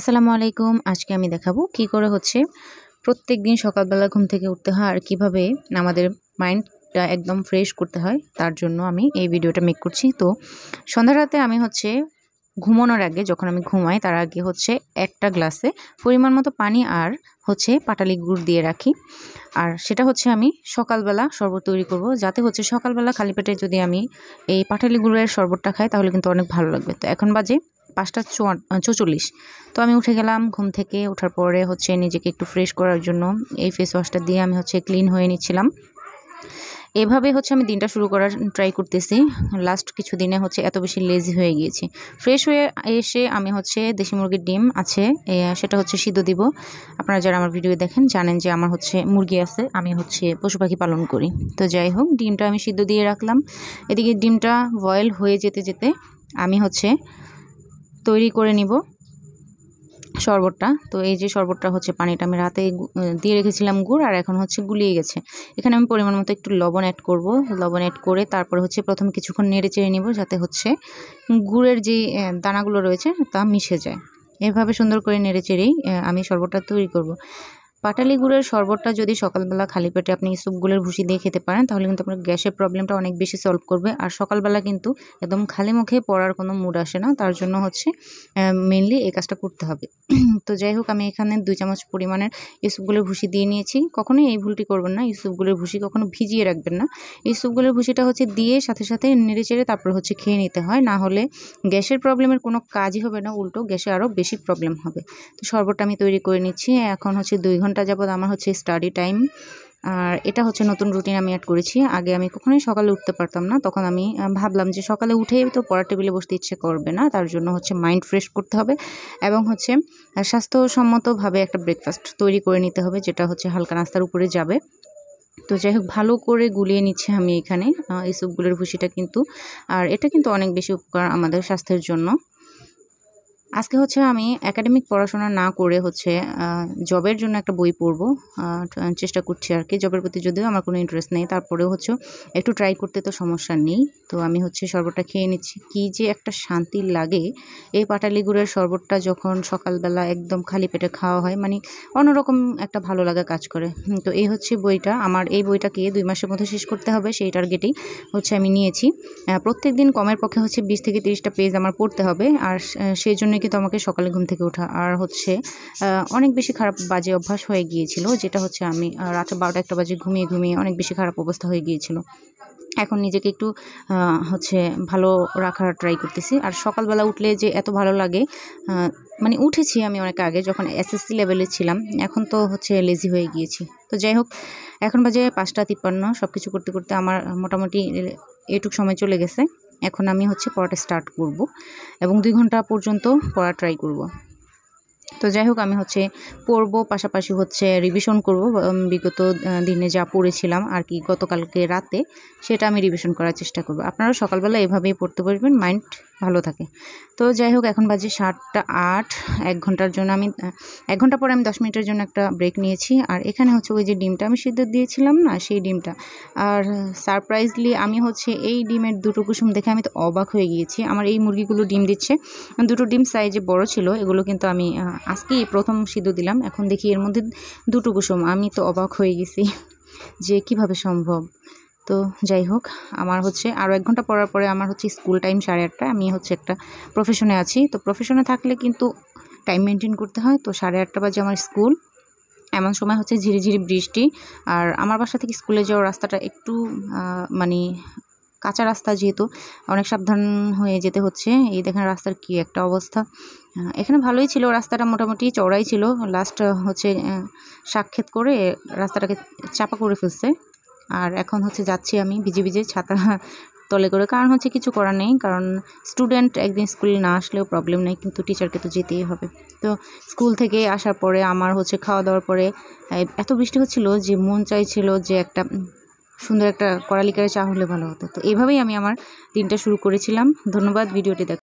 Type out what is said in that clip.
আসসালামু আলাইকুম। আজকে আমি দেখাবো কি করে প্রত্যেকদিন সকালবেলা ঘুম থেকে উঠতে হয় আর কিভাবে আমাদের মাইন্ডটা একদম ফ্রেশ করতে হয়, তার জন্য আমি এই ভিডিওটা মেক করছি। তো সন্ধ্যা রাতে আমি ঘুমানোর আগে, যখন আমি ঘুমাই তার আগে একটা গ্লাসে পরিমাণ মতো পানি আর পাটালি গুড় দিয়ে রাখি। আর সেটা আমি সকালবেলা শরবত তৈরি করব, যাতে সকালবেলা খালি পেটে যদি আমি এই পাটালি গুড়ের শরবতটা খাই তাহলে কিন্তু অনেক ভালো লাগবে। তো এখন বাজে 5:44। তো আমি উঠে গেলাম ঘুম থেকে। ওঠার পরে নিজেকে একটু ফ্রেশ করার জন্য এই ফেস ওয়াশটা দিয়ে আমি ক্লিন হয়ে নিচ্ছিলাম। এভাবে আমি দিনটা শুরু করার ট্রাই করতেছি। লাস্ট কিছু দিনে এত বেশি লেজি হয়ে গিয়েছি। ফ্রেশ হয়ে এসে আমি দেশি মুরগির ডিম আছে, সেটা সিদ্ধ দিব। আপনারা যারা আমার ভিডিও দেখেন জানেন যে আমার মুরগি আছে, আমি পশু পাখি পালন করি। তো যাই হোক, ডিমটা আমি সিদ্ধ দিয়ে রাখলাম। এদিকে ডিমটা বয়েল হয়ে যেতে যেতে আমি তৈরি করে নিব শরবতটা। তো এই যে শরবতটা পানিটা আমি রাতে দিয়ে রেখেছিলাম গুড়, আর এখন গুলিয়ে গেছে। এখানে আমি পরিমাণ মতো একটু লবণ অ্যাড করব। লবণ অ্যাড করে তারপরে প্রথমে কিছুক্ষণ নেড়ে চেড়ে নিব, যাতে গুড়ের যে দানাগুলো রয়েছে তা মিশে যায়। এভাবে সুন্দর করে নেড়ে চেড়েই আমি শরবতটা তৈরি করব। পাটালি গুড়ের শরবতটা যদি সকালবেলা খালি পেটে আপনি ইসবগুলের ভুসি দিয়ে খেতে পারেন, তাহলে কিন্তু আপনার গ্যাসের প্রবলেমটা অনেক বেশি সলভ করবে। আর সকালবেলা কিন্তু একদম খালি মুখে পড়ার কোনো মুড আসে না, তার জন্য মেনলি এই কাজটা করতে হবে। তো যাই হোক, আমি এখানে 2 চামচ পরিমাণের ইসবগুলের ভুসি দিয়ে নিয়েছি। কখনোই এই ভুলটি করবেন না, ইসবগুলের ভুসি কখনো ভিজিয়ে রাখবেন না। ইসবগুলের ভুসিটা দিয়ে সাথে সাথে নেড়ে চেড়ে তারপর খেয়ে নিতে হয়, না হলে গ্যাসের প্রবলেমের কোনো কাজই হবে না, উল্টো গ্যাসে আরও বেশি প্রবলেম হবে। তো শরবতটা আমি তৈরি করে নিচ্ছি। এখন 2 ঘন্টা যাবত আমার স্টাডি টাইম। আর এটা নতুন রুটিন আমি অ্যাড করেছি। আগে আমি কখনোই সকালে উঠতে পারতাম না, তখন আমি ভাবলাম যে সকালে উঠেই তো পড়ার টেবিলে বসতে ইচ্ছে করবে না, তার জন্য মাইন্ড ফ্রেশ করতে হবে এবং স্বাস্থ্যসম্মতভাবে একটা ব্রেকফাস্ট তৈরি করে নিতে হবে, যেটা হালকা নাস্তার উপরে যাবে। তো যাই হোক, ভালো করে গুলিয়ে নিচ্ছি আমি এখানে এই স্যুপগুলোর ভুসিটা কিন্তু। আর এটা কিন্তু অনেক বেশি উপকার আমাদের স্বাস্থ্যের জন্য। আজকে আমি একাডেমিক পড়াশোনা না করে জবের জন্য একটা বই পড়বো, চেষ্টা করছি আর কি। জবের প্রতি যদিও আমার কোনো ইন্টারেস্ট নেই, তারপরেও একটু ট্রাই করতে তো সমস্যা নেই। তো আমি শরবতটা খেয়ে নিচ্ছি। কি যে একটা শান্তি লাগে এই পাটালি গুড়ের শরবতটা যখন সকালবেলা একদম খালি পেটে খাওয়া হয়, মানে অন্যরকম একটা ভালো লাগা কাজ করে। তো এই বইটা আমার, এই বইটাকে 2 মাসের মধ্যে শেষ করতে হবে, সেই টার্গেটেই আমি নিয়েছি। প্রত্যেক দিন কমের পক্ষে 20 থেকে 30টা পেজ আমার পড়তে হবে। আর সেই জন্য কিন্তু আমাকে সকালে ঘুম থেকে ওঠা। আর অনেক বেশি খারাপ বাজে অভ্যাস হয়ে গিয়েছিল, যেটা আমি রাত 12টা-1টা বাজে ঘুমিয়ে ঘুমিয়ে অনেক বেশি খারাপ অবস্থা হয়ে গিয়েছিল। এখন নিজেকে একটু ভালো রাখার ট্রাই করতেছি। আর সকালবেলা উঠলে যে এত ভালো লাগে, মানে উঠেছি আমি অনেক আগে, যখন SSC লেভেলে ছিলাম। এখন তো লেজি হয়ে গিয়েছি। তো যাই হোক, এখন বাজে 5:53। সব কিছু করতে করতে আমার মোটামুটি এটুক সময় চলে গেছে। এখন আমি পড়াটা স্টার্ট করব এবং 2 ঘন্টা পর্যন্ত পড়া ট্রাই করব। তো যাই হোক, আমি পড়বো, পাশাপাশি রিভিশন করব। বিগত দিনে যা পড়েছিলাম আর কি গতকালকে রাতে, সেটা আমি রিভিশন করার চেষ্টা করব। আপনারা সকালবেলা এভাবেই পড়তে বসবেন, মাইন্ড ভালো থাকে। তো যাই হোক, এখন বাজে 7:08। 1 ঘন্টার জন্য আমি 1 ঘন্টা পরে আমি 10 মিনিটের জন্য একটা ব্রেক নিয়েছি। আর এখানে ওই যে ডিমটা আমি সিদ্ধ দিয়েছিলাম না, সেই ডিমটা। আর সারপ্রাইজলি আমি এই ডিমের 2টো কুসুম দেখে আমি তো অবাক হয়ে গিয়েছি। আমার এই মুরগিগুলো ডিম দিচ্ছে, 2টো ডিম সাইজে বড় ছিল। এগুলো কিন্তু আমি আজকেই প্রথম সিদ্ধ দিলাম। এখন দেখি এর মধ্যে 2টো কুসুম। আমি তো অবাক হয়ে গেছি যে কিভাবে সম্ভব। তো যাই হোক, আমার আরও 1 ঘন্টা পড়ার পরে আমার স্কুল টাইম 8:30। আমি একটা প্রফেশনে আছি। তো প্রফেশনে থাকলে কিন্তু টাইম মেনটেন করতে হয়। তো 8:30 বাজে আমার স্কুল। এমন সময় ঝিরিঝিরি বৃষ্টি। আর আমার বাসা থেকে স্কুলে যাওয়ার রাস্তাটা একটু মানে কাঁচা রাস্তা, যেহেতু অনেক সাবধান হয়ে যেতে হচ্ছে। এই দেখেন রাস্তার কি একটা অবস্থা। এখানে ভালোই ছিল, রাস্তাটা মোটামুটি চওড়াই ছিল। লাস্ট সাক্ষেত করে রাস্তাটাকে চাপা করে ফেলছে। আর এখন যাচ্ছি আমি ভিজে ভিজে ছাতা তলে করে, কারণ কিছু করার নেই। কারণ স্টুডেন্ট একদিন স্কুলে না আসলেও প্রবলেম নেই, কিন্তু টিচারকে তো যেতেই হবে। তো স্কুল থেকে আসার পরে আমার খাওয়া দাওয়ার পরে এত বৃষ্টি হচ্ছিল যে মন চাইছিল যে একটা সুন্দর একটা কড়া লিকারের চা হলে ভালো হতো। তো এইভাবেই আমি আমার দিনটা শুরু করেছিলাম। ধন্যবাদ ভিডিওটি দেখার।